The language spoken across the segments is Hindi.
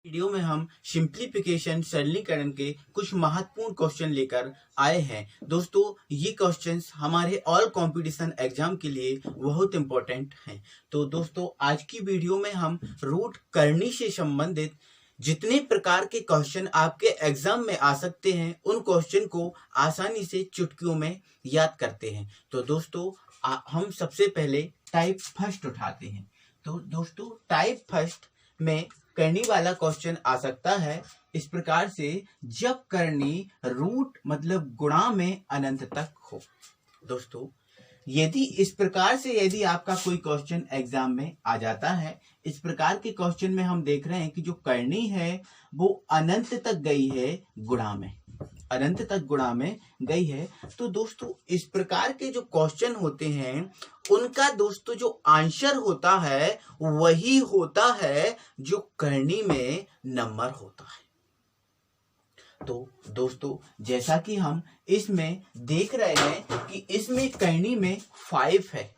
वीडियो में हम सिंप्लीफिकेशन सरलीकरण के कुछ महत्वपूर्ण क्वेश्चन लेकर आए हैं। दोस्तों, ये क्वेश्चंस हमारे ऑल कंपटीशन एग्जाम के लिए बहुत इंपॉर्टेंट हैं। तो दोस्तों, आज की वीडियो में हम रूट करनी से संबंधित जितने प्रकार के क्वेश्चन आपके एग्जाम में आ सकते हैं उन क्वेश्चन को आसानी से चुटकियों में याद करते हैं। तो दोस्तों, हम सबसे पहले टाइप फर्स्ट उठाते हैं। तो दोस्तों, टाइप फर्स्ट में करनी वाला क्वेश्चन आ सकता है इस प्रकार से, जब करनी रूट मतलब गुणा में अनंत तक हो। दोस्तों, यदि इस प्रकार से यदि आपका कोई क्वेश्चन एग्जाम में आ जाता है, इस प्रकार के क्वेश्चन में हम देख रहे हैं कि जो करनी है वो अनंत तक गई है गुणा में, अनंत तक गुणा में गई है। तो दोस्तों, इस प्रकार के जो क्वेश्चन होते हैं उनका दोस्तों जो आंसर होता है वही होता है जो करनी में नंबर होता है। तो दोस्तों, जैसा कि हम इसमें देख रहे हैं कि इसमें करनी में 5 है,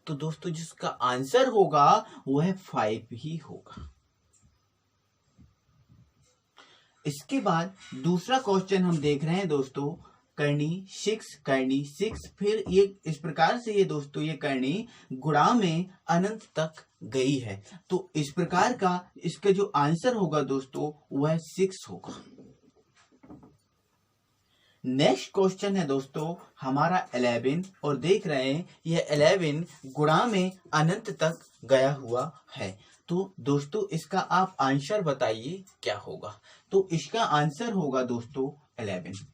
तो दोस्तों जिसका आंसर होगा वह 5 ही होगा। इसके बाद दूसरा क्वेश्चन हम देख रहे हैं दोस्तों, करनी 6, फिर ये इस प्रकार से ये दोस्तों ये करनी गुणा में अनंत तक गई है। तो इस प्रकार का इसका जो आंसर होगा दोस्तों वह 6 होगा। नेक्स्ट क्वेश्चन है दोस्तों हमारा 11, और देख रहे हैं यह 11 गुणा में अनंत तक गया हुआ है। तो दोस्तों इसका आप आंसर बताइए क्या होगा। तो इसका आंसर होगा दोस्तों 11।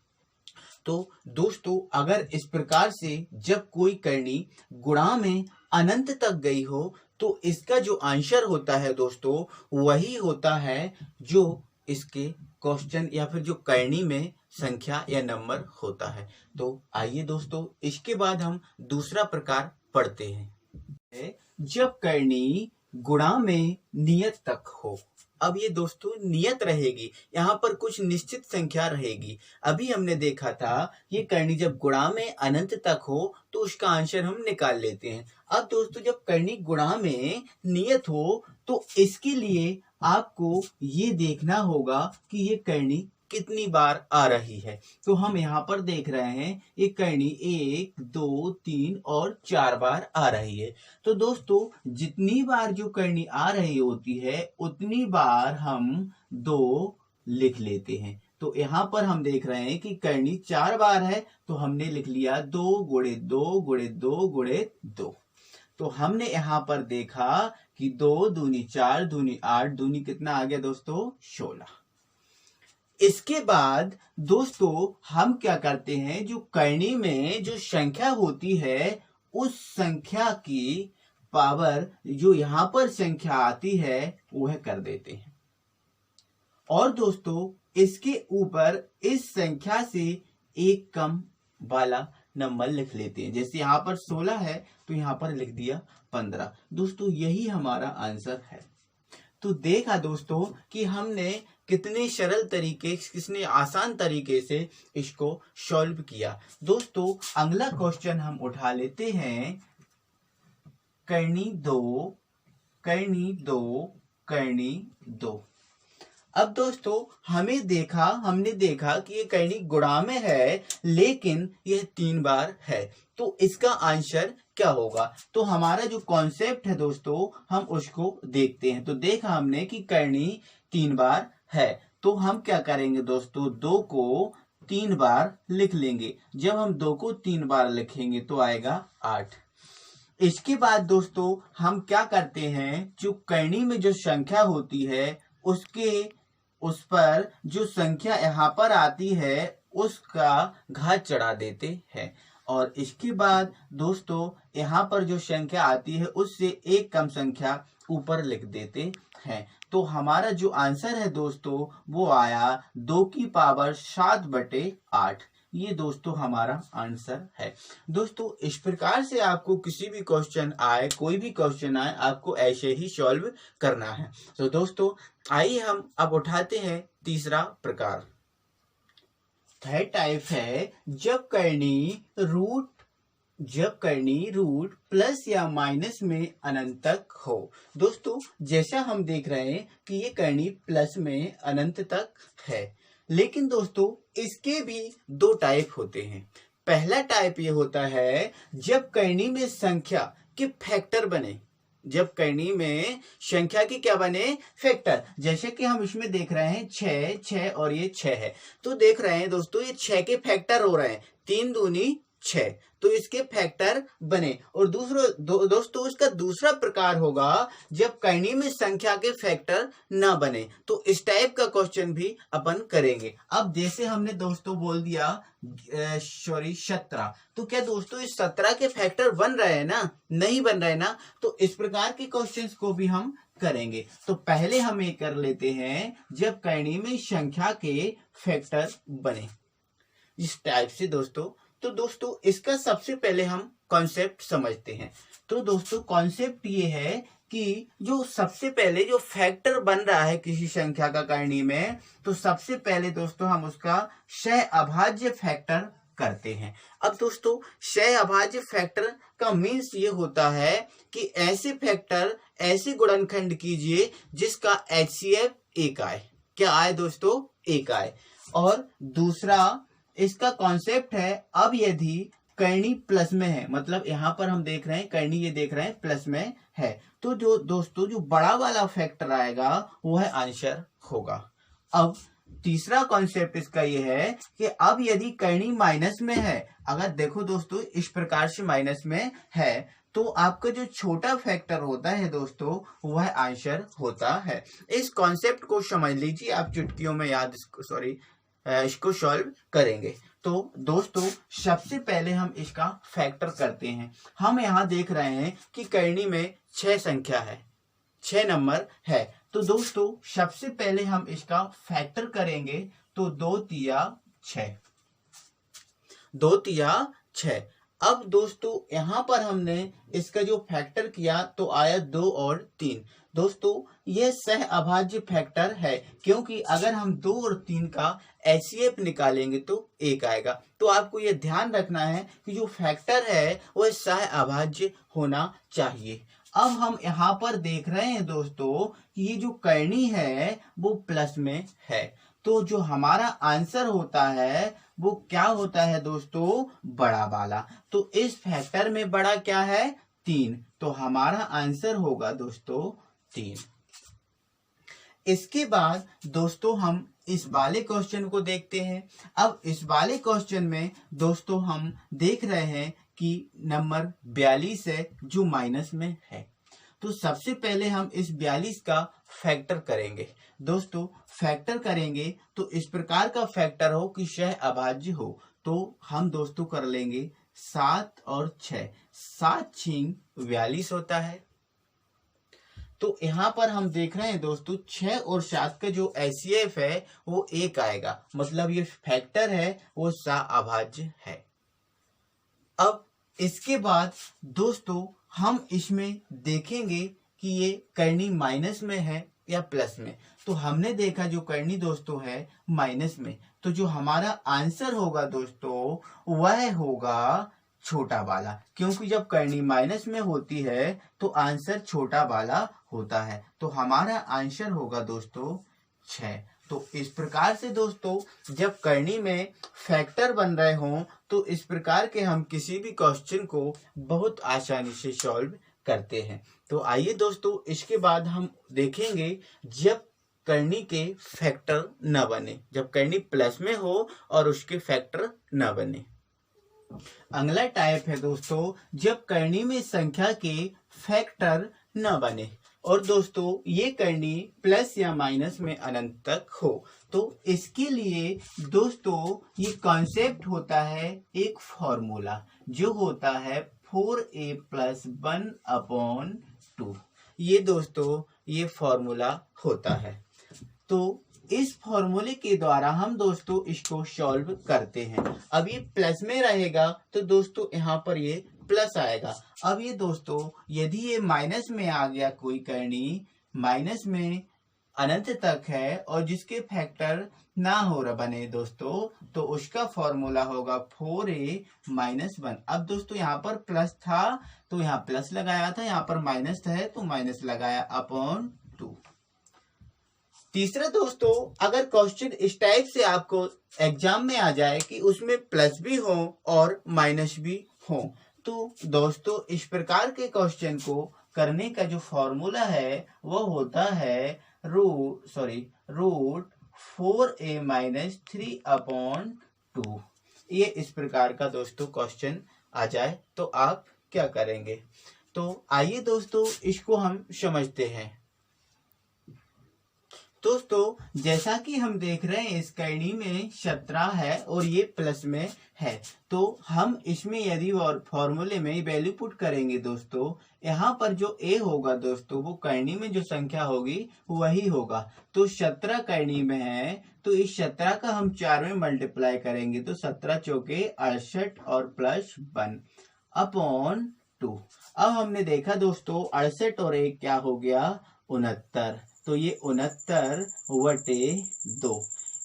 तो दोस्तों, अगर इस प्रकार से जब कोई करनी गुणा में अनंत तक गई हो तो इसका जो आंसर होता है दोस्तों वही होता है जो इसके क्वेश्चन या फिर जो करनी में संख्या या नंबर होता है। तो आइए दोस्तों, इसके बाद हम दूसरा प्रकार पढ़ते हैं, जब करनी गुणा में नियत तक हो। अब ये दोस्तों नियत रहेगी, यहाँ पर कुछ निश्चित संख्या रहेगी। अभी हमने देखा था ये करनी जब गुणा में अनंत तक हो तो उसका आंसर हम निकाल लेते हैं। अब दोस्तों जब करनी गुणा में नियत हो तो इसके लिए आपको ये देखना होगा कि ये करनी कितनी बार आ रही है। तो हम यहाँ पर देख रहे हैं ये करनी 1, 2, 3 और 4 बार आ रही है। तो दोस्तों जितनी बार जो करनी आ रही होती है उतनी बार हम 2 लिख लेते हैं। तो यहाँ पर हम देख रहे हैं कि करनी 4 बार है तो हमने लिख लिया 2 गुणे 2 गुणे 2 गुणे 2। तो हमने यहाँ पर देखा कि 2 दूनी 4 दूनी 8 दूनी कितना आ गया दोस्तों 16। इसके बाद दोस्तों हम क्या करते हैं, जो करनी में जो संख्या होती है उस संख्या की पावर जो यहां पर संख्या आती है वह कर देते हैं, और दोस्तों इसके ऊपर इस संख्या से एक कम वाला नंबर लिख लेते हैं। जैसे यहाँ पर 16 है तो यहाँ पर लिख दिया 15। दोस्तों यही हमारा आंसर है। तो देखा दोस्तों कि हमने कितने सरल तरीके, कितने आसान तरीके से इसको सॉल्व किया। दोस्तों अगला क्वेश्चन हम उठा लेते हैं, करनी 2, करनी 2, करनी 2। अब दोस्तों हमने देखा कि ये करनी गुणा में है लेकिन यह 3 बार है। तो इसका आंसर क्या होगा। तो हमारा जो कॉन्सेप्ट है दोस्तों हम उसको देखते हैं। तो देखा हमने कि करनी 3 बार है, तो हम क्या करेंगे दोस्तों 2 को 3 बार लिख लेंगे। जब हम 2 को 3 बार लिखेंगे तो आएगा 8। इसके बाद दोस्तों हम क्या करते हैं, जो करनी में जो संख्या होती है उस पर जो संख्या यहाँ पर आती है उसका घात चढ़ा देते हैं, और इसके बाद दोस्तों यहाँ पर जो संख्या आती है उससे एक कम संख्या ऊपर लिख देते हैं। तो हमारा जो आंसर है दोस्तों वो आया 2 की पावर 7/8। ये दोस्तों हमारा आंसर है। दोस्तों इस प्रकार से आपको किसी भी क्वेश्चन आए, कोई भी क्वेश्चन आए, आपको ऐसे ही सॉल्व करना है। तो दोस्तों आइए हम अब उठाते हैं तीसरा प्रकार। थर्ड टाइप है, जब करनी रूट जब करनी रूट प्लस या माइनस में अनंत तक हो। दोस्तों जैसा हम देख रहे हैं कि ये करनी प्लस में अनंत तक है, लेकिन दोस्तों इसके भी दो टाइप होते हैं। पहला टाइप ये होता है जब करनी में संख्या के फैक्टर बने, जब करनी में संख्या की क्या बने, फैक्टर। जैसे कि हम इसमें देख रहे हैं 6 6 और ये 6 है, तो देख रहे हैं दोस्तों ये 6 के फैक्टर हो रहे हैं, 3 दूनी 6, तो इसके फैक्टर बने। और दोस्तों इसका दूसरा प्रकार होगा जब करनी में संख्या के फैक्टर ना बने, तो इस टाइप का क्वेश्चन भी अपन करेंगे। अब जैसे हमने दोस्तों बोल दिया 17, तो क्या दोस्तों इस 17 के फैक्टर बन रहे हैं ना, नहीं बन रहे ना, तो इस प्रकार के क्वेश्चंस को भी हम करेंगे। तो पहले हम ये कर लेते हैं जब करनी में संख्या के फैक्टर बने, इस टाइप से दोस्तों। तो दोस्तों इसका सबसे पहले हम कॉन्सेप्ट समझते हैं। तो दोस्तों कॉन्सेप्ट ये है कि जो सबसे पहले जो फैक्टर बन रहा है किसी संख्या का करनी में, तो सबसे पहले दोस्तों हम उसका सह अभाज्य फैक्टर करते हैं। अब दोस्तों सह अभाज्य फैक्टर का मीन्स ये होता है कि ऐसे फैक्टर, ऐसे गुणनखंड कीजिए जिसका HCF एक आए। क्या आए दोस्तों, एक आए। और दूसरा इसका कॉन्सेप्ट है, अब यदि करनी प्लस में है, मतलब यहाँ पर हम देख रहे हैं करनी, ये देख रहे हैं प्लस में है, तो जो दोस्तों जो बड़ा वाला फैक्टर आएगा वो है आंसर होगा। अब तीसरा कॉन्सेप्ट इसका ये है कि अब यदि करनी माइनस में है, अगर देखो दोस्तों इस प्रकार से माइनस में है, तो आपका जो छोटा फैक्टर होता है दोस्तों वह आंसर होता है। इस कॉन्सेप्ट को समझ लीजिए, आप चुटकियों में याद इसको सॉल्व करेंगे। तो दोस्तों सबसे पहले हम इसका फैक्टर करते हैं। हम यहाँ देख रहे हैं कि करनी में 6 संख्या है, 6 नंबर है, तो दोस्तों सबसे पहले हम इसका फैक्टर करेंगे। तो 2 तिया 6, 2 तिया 6। अब दोस्तों यहाँ पर हमने इसका जो फैक्टर किया तो आया 2 और 3। दोस्तों ये सह अभाज्य फैक्टर है, क्योंकि अगर हम 2 और 3 का HCF निकालेंगे तो 1 आएगा। तो आपको ये ध्यान रखना है कि जो फैक्टर है वो सह अभाज्य होना चाहिए। अब हम यहाँ पर देख रहे हैं दोस्तों कि ये जो करनी है वो प्लस में है, तो जो हमारा आंसर होता है वो क्या होता है दोस्तों, बड़ा वाला। तो इस फैक्टर में बड़ा क्या है, 3, तो हमारा आंसर होगा दोस्तों 3। इसके बाद दोस्तों हम इस वाले क्वेश्चन को देखते हैं। अब इस वाले क्वेश्चन में दोस्तों हम देख रहे हैं कि नंबर 42 है जो माइनस में है। तो सबसे पहले हम इस 42 का फैक्टर करेंगे। दोस्तों फैक्टर करेंगे तो इस प्रकार का फैक्टर हो कि सह अभाज्य हो। तो हम दोस्तों कर लेंगे 7 और 6, 7 6 42 होता है। तो यहाँ पर हम देख रहे हैं दोस्तों 6 और 7 का जो HCF है वो 1 आएगा, मतलब ये फैक्टर है वो सह अभाज्य है। अब इसके बाद दोस्तों हम इसमें देखेंगे कि ये करनी माइनस में है या प्लस में। तो हमने देखा जो करनी दोस्तों है माइनस में, तो जो हमारा आंसर होगा दोस्तों वह होगा छोटा वाला, क्योंकि जब करनी माइनस में होती है तो आंसर छोटा वाला होता है। तो हमारा आंसर होगा दोस्तों 6। तो इस प्रकार से दोस्तों जब करनी में फैक्टर बन रहे हों तो इस प्रकार के हम किसी भी क्वेश्चन को बहुत आसानी से सॉल्व करते हैं। तो आइए दोस्तों इसके बाद हम देखेंगे जब करनी के फैक्टर न बने, जब करनी प्लस में हो और उसके फैक्टर न बने। अगला टाइप है दोस्तों जब करनी में संख्या के फैक्टर न बने और दोस्तों ये करनी प्लस या माइनस में अनंत तक हो। तो इसके लिए दोस्तों ये कॉन्सेप्ट होता है एक फॉर्मूला जो होता है 4a + 1/2। ये दोस्तों ये फॉर्मूला होता है। तो इस फॉर्मूले के द्वारा हम दोस्तों इसको सॉल्व करते हैं। अब ये प्लस में रहेगा तो दोस्तों यहाँ पर ये प्लस आएगा। अब ये दोस्तों यदि ये माइनस में आ गया कोई करनी, माइनस में अनंत तक है और जिसके फैक्टर ना हो बने दोस्तों, तो उसका फॉर्मूला होगा 4a - 1। अब दोस्तों यहाँ पर प्लस था तो यहाँ प्लस लगाया था, यहाँ पर माइनस है तो माइनस लगाया अपॉन 2। तीसरा दोस्तों, अगर क्वेश्चन इस टाइप से आपको एग्जाम में आ जाए कि उसमें प्लस भी हो और माइनस भी हो, तो दोस्तों इस प्रकार के क्वेश्चन को करने का जो फॉर्मूला है वो होता है रूट 4a - 3 अपॉन 2। ये इस प्रकार का दोस्तों क्वेश्चन आ जाए तो आप क्या करेंगे? तो आइए दोस्तों इसको हम समझते हैं। दोस्तों जैसा कि हम देख रहे हैं इस कड़ी में 17 है और ये प्लस में है, तो हम इसमें यदि और फॉर्मूले में वैल्यू पुट करेंगे दोस्तों, यहाँ पर जो a होगा दोस्तों वो करनी में जो संख्या होगी वही होगा। तो 17 करनी में है तो इस 17 का हम 4 में मल्टीप्लाई करेंगे तो 17 चौके 68 और प्लस 1 अपॉन 2। अब हमने देखा दोस्तों 68 और 1 क्या हो गया 69, तो ये 69/2।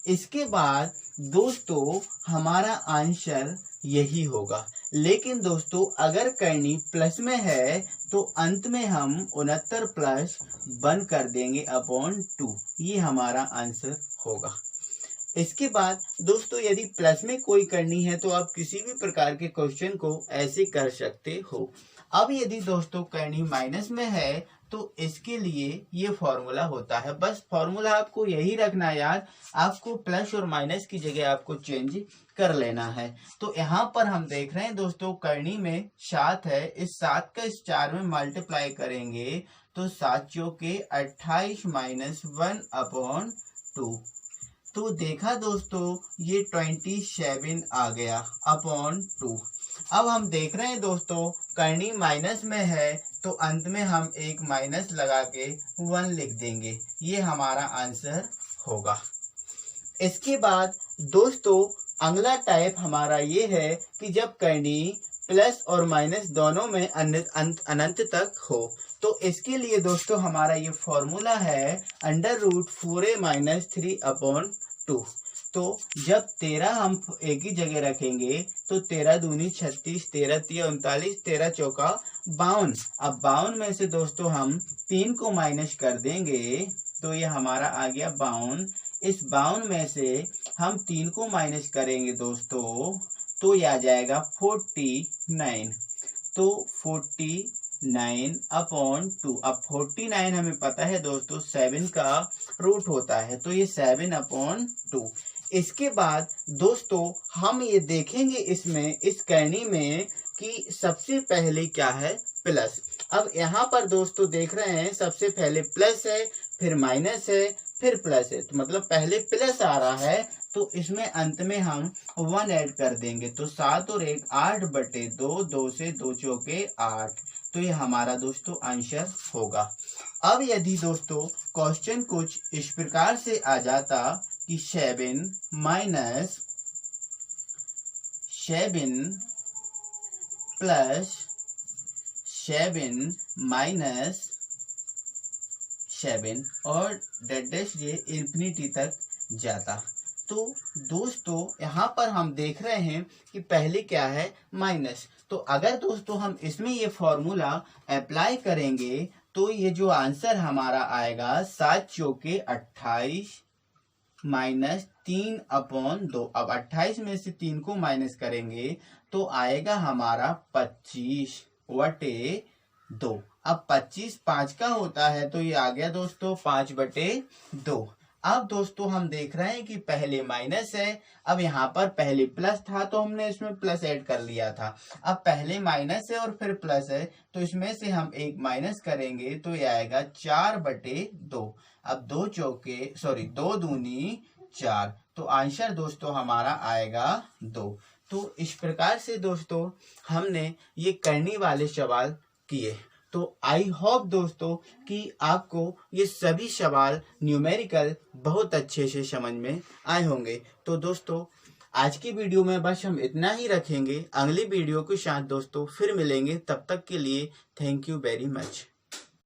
इसके बाद दोस्तों हमारा आंसर यही होगा। लेकिन दोस्तों अगर करनी प्लस में है तो अंत में हम 69 प्लस 1 कर देंगे अपॉन 2, ये हमारा आंसर होगा। इसके बाद दोस्तों यदि प्लस में कोई करनी है तो आप किसी भी प्रकार के क्वेश्चन को ऐसे कर सकते हो। अब यदि दोस्तों करनी माइनस में है तो इसके लिए ये फॉर्मूला होता है। बस फॉर्मूला आपको यही रखना यार, आपको प्लस और माइनस की जगह आपको चेंज कर लेना है। तो यहाँ पर हम देख रहे हैं दोस्तों करनी में 7 है, इस 7 का इस 4 में मल्टीप्लाई करेंगे तो 7 चौके 28 - 1 अपॉन 2। तो देखा दोस्तों ये 27 आ गया अपॉन 2। अब हम देख रहे हैं दोस्तों करनी माइनस में है तो अंत में हम एक माइनस लगा के 1 लिख देंगे, ये हमारा आंसर होगा। इसके बाद दोस्तों अगला टाइप हमारा ये है कि जब करनी प्लस और माइनस दोनों में अनंत तक हो, तो इसके लिए दोस्तों हमारा ये फॉर्मूला है √4a - 3 अपॉन 2। तो जब 13 हम एक ही जगह रखेंगे तो 13 दूनी 36, 13 तिया 39, 13 चौका 52। अब 52 में से दोस्तों हम 3 को माइनस कर देंगे तो ये हमारा आ गया 52। इस 52 में से हम 3 को माइनस करेंगे दोस्तों तो ये आ जाएगा 49। तो 49 अपॉन 2। अब 49 हमें पता है दोस्तों 7 का रूट होता है, तो ये 7 अपॉन 2। इसके बाद दोस्तों हम ये देखेंगे इसमें इस करनी में कि सबसे पहले क्या है प्लस। अब यहाँ पर दोस्तों देख रहे हैं सबसे पहले प्लस है, फिर माइनस है, फिर प्लस है, तो मतलब पहले प्लस आ रहा है तो इसमें अंत में हम 1 ऐड कर देंगे। तो 7 और 1 8/2, 2 से 2 चौके 8, तो ये हमारा दोस्तों आंसर होगा। अब यदि दोस्तों क्वेश्चन कुछ इस प्रकार से आ जाता कि 7 प्लस 7 माइनस 7 और डैश ये इंफिनिटी तक जाता, तो दोस्तों यहाँ पर हम देख रहे हैं कि पहले क्या है माइनस। तो अगर दोस्तों हम इसमें ये फॉर्मूला अप्लाई करेंगे तो ये जो आंसर हमारा आएगा 7 चौके 28 माइनस 3 अपॉन 2। अब 28 में से 3 को माइनस करेंगे तो आएगा हमारा 25/2। अब 25 5 का होता है तो ये आ गया दोस्तों 5/2। अब दोस्तों हम देख रहे हैं कि पहले माइनस है, अब यहाँ पर पहले प्लस था तो हमने इसमें प्लस ऐड कर लिया था। अब पहले माइनस है और फिर प्लस है तो इसमें से हम एक माइनस करेंगे तो ये आएगा 4/2। अब 2 दूनी 4, तो आंसर दोस्तों हमारा आएगा 2। तो इस प्रकार से दोस्तों हमने ये करने वाले सवाल किए। तो आई होप दोस्तों कि आपको ये सभी सवाल न्यूमेरिकल बहुत अच्छे से समझ में आए होंगे। तो दोस्तों आज की वीडियो में बस हम इतना ही रखेंगे, अगली वीडियो के साथ दोस्तों फिर मिलेंगे। तब तक के लिए थैंक यू वेरी मच।